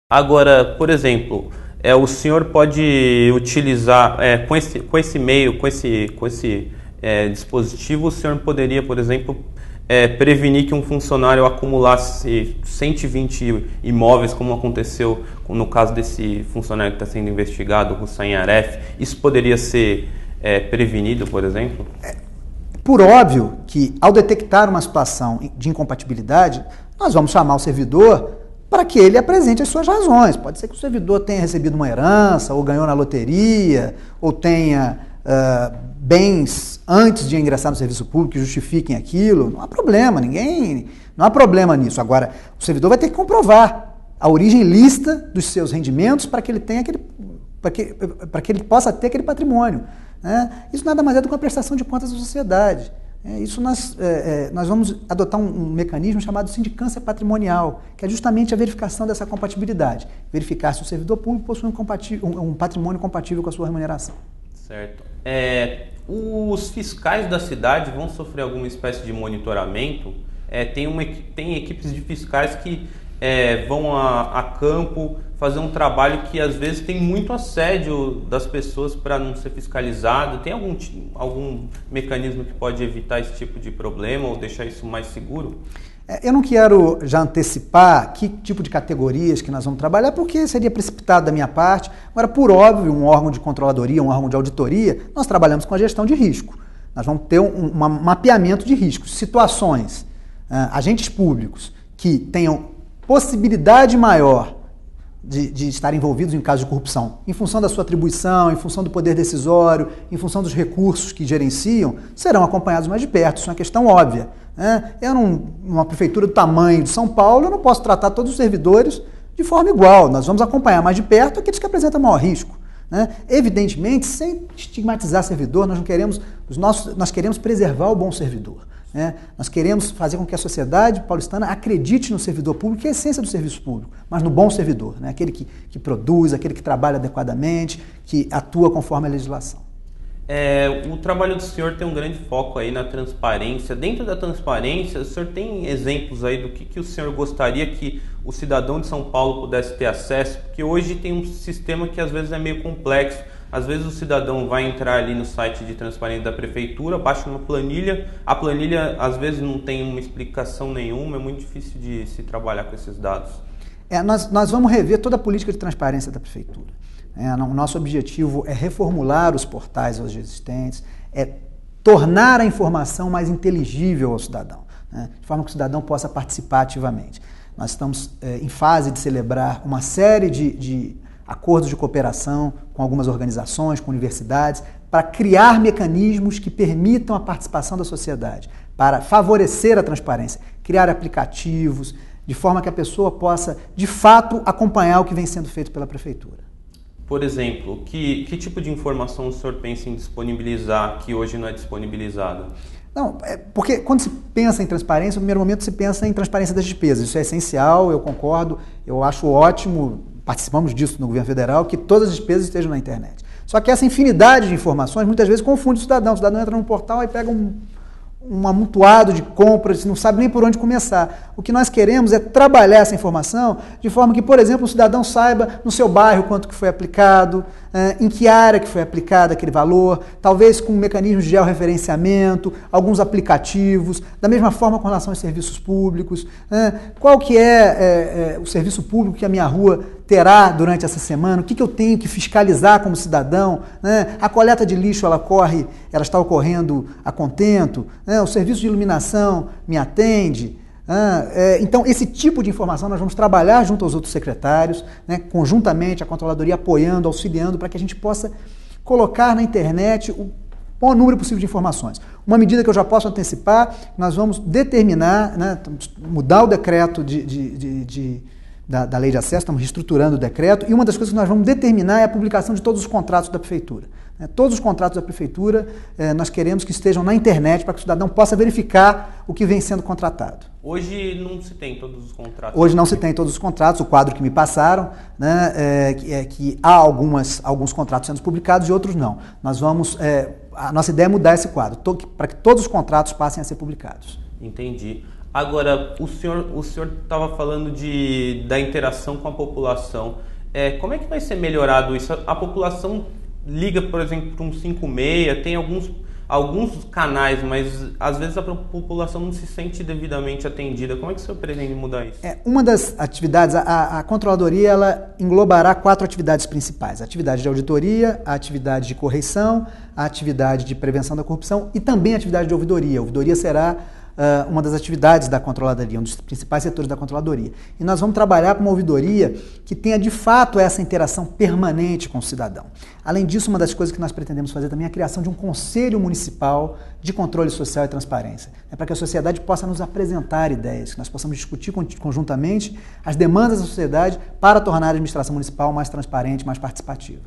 Agora, por exemplo, o senhor pode utilizar, com esse meio, com esse dispositivo, o senhor poderia, por exemplo, prevenir que um funcionário acumulasse 120 imóveis, como aconteceu no caso desse funcionário que está sendo investigado, o Hussein Aref. Isso poderia ser prevenido, por exemplo? Por óbvio que, ao detectar uma situação de incompatibilidade, nós vamos chamar o servidor para que ele apresente as suas razões. Pode ser que o servidor tenha recebido uma herança, ou ganhou na loteria, ou tenha bens antes de ingressar no serviço público que justifiquem aquilo. Não há problema, não há problema nisso. Agora, o servidor vai ter que comprovar a origem lícita dos seus rendimentos para que ele tenha para que ele possa ter aquele patrimônio. Isso nada mais é do que uma prestação de contas da sociedade. Isso nós vamos adotar um mecanismo chamado sindicância patrimonial, que é justamente a verificação dessa compatibilidade. Verificar se o servidor público possui um patrimônio compatível com a sua remuneração. Certo. Os fiscais da cidade vão sofrer alguma espécie de monitoramento? Tem equipes de fiscais que vão a campo fazer um trabalho que às vezes tem muito assédio das pessoas para não ser fiscalizado. Tem algum mecanismo que pode evitar esse tipo de problema ou deixar isso mais seguro? Eu não quero já antecipar que tipo de categorias que nós vamos trabalhar, porque seria precipitado da minha parte. Agora, por óbvio, um órgão de controladoria, um órgão de auditoria, nós trabalhamos com a gestão de risco. Nós vamos ter um mapeamento de riscos, situações, agentes públicos que tenham possibilidade maior de estar envolvidos em casos de corrupção, em função da sua atribuição, em função do poder decisório, em função dos recursos que gerenciam, serão acompanhados mais de perto. Isso é uma questão óbvia. Numa prefeitura do tamanho de São Paulo, eu não posso tratar todos os servidores de forma igual. Nós vamos acompanhar mais de perto aqueles que apresentam maior risco. Evidentemente, sem estigmatizar servidor, nós queremos preservar o bom servidor. Nós queremos fazer com que a sociedade paulistana acredite no servidor público, que é a essência do serviço público, mas no bom servidor, aquele que produz, aquele que trabalha adequadamente, que atua conforme a legislação. O trabalho do senhor tem um grande foco aí na transparência. Dentro da transparência, o senhor tem exemplos aí do que o senhor gostaria que o cidadão de São Paulo pudesse ter acesso? Porque hoje tem um sistema que às vezes é meio complexo. Às vezes o cidadão vai entrar ali no site de transparência da prefeitura, baixa uma planilha, a planilha às vezes não tem uma explicação nenhuma, é muito difícil de se trabalhar com esses dados. Nós vamos rever toda a política de transparência da prefeitura. O nosso objetivo é reformular os portais hoje existentes, é tornar a informação mais inteligível ao cidadão, de forma que o cidadão possa participar ativamente. Nós estamos em fase de celebrar uma série de acordos de cooperação com algumas organizações, com universidades, para criar mecanismos que permitam a participação da sociedade, para favorecer a transparência, criar aplicativos, de forma que a pessoa possa, de fato, acompanhar o que vem sendo feito pela prefeitura. Por exemplo, que tipo de informação o senhor pensa em disponibilizar que hoje não é disponibilizada? Não, porque quando se pensa em transparência, no primeiro momento se pensa em transparência das despesas. Isso é essencial, eu concordo, eu acho ótimo, participamos disso no governo federal, que todas as despesas estejam na internet. Só que essa infinidade de informações muitas vezes confunde o cidadão. O cidadão entra num portal e pega um amontoado de compras, não sabe nem por onde começar. O que nós queremos é trabalhar essa informação de forma que, por exemplo, o cidadão saiba no seu bairro quanto que foi aplicado, em que área que foi aplicado aquele valor, talvez com mecanismos de georreferenciamento, alguns aplicativos, da mesma forma com relação aos serviços públicos, qual que é o serviço público que a minha rua terá durante essa semana, o que eu tenho que fiscalizar como cidadão, a coleta de lixo ela está ocorrendo a contento, o serviço de iluminação me atende. Então, esse tipo de informação nós vamos trabalhar junto aos outros secretários, conjuntamente a controladoria apoiando, auxiliando, para que a gente possa colocar na internet o maior número possível de informações. Uma medida que eu já posso antecipar, nós vamos determinar, mudar o decreto da lei de acesso, estamos reestruturando o decreto, e uma das coisas que nós vamos determinar é a publicação de todos os contratos da prefeitura. Todos os contratos da prefeitura, nós queremos que estejam na internet para que o cidadão possa verificar o que vem sendo contratado. Hoje não se tem todos os contratos? Hoje não se tem todos os contratos, o quadro que me passaram, que há alguns contratos sendo publicados e outros não. A nossa ideia é mudar esse quadro, para que todos os contratos passem a ser publicados. Entendi. Agora, o senhor estava falando da interação com a população. Como é que vai ser melhorado isso? A população liga, por exemplo, para um 56, tem alguns canais, mas às vezes a população não se sente devidamente atendida. Como é que o senhor pretende mudar isso? Uma das atividades, a controladoria, ela englobará 4 atividades principais: a atividade de auditoria, a atividade de correição, a atividade de prevenção da corrupção e também a atividade de ouvidoria. A ouvidoria será uma das atividades da controladoria, um dos principais setores da controladoria. E nós vamos trabalhar com uma ouvidoria que tenha de fato essa interação permanente com o cidadão. Além disso, uma das coisas que nós pretendemos fazer também é a criação de um Conselho Municipal de Controle Social e Transparência, para que a sociedade possa nos apresentar ideias, que nós possamos discutir conjuntamente as demandas da sociedade para tornar a administração municipal mais transparente, mais participativa.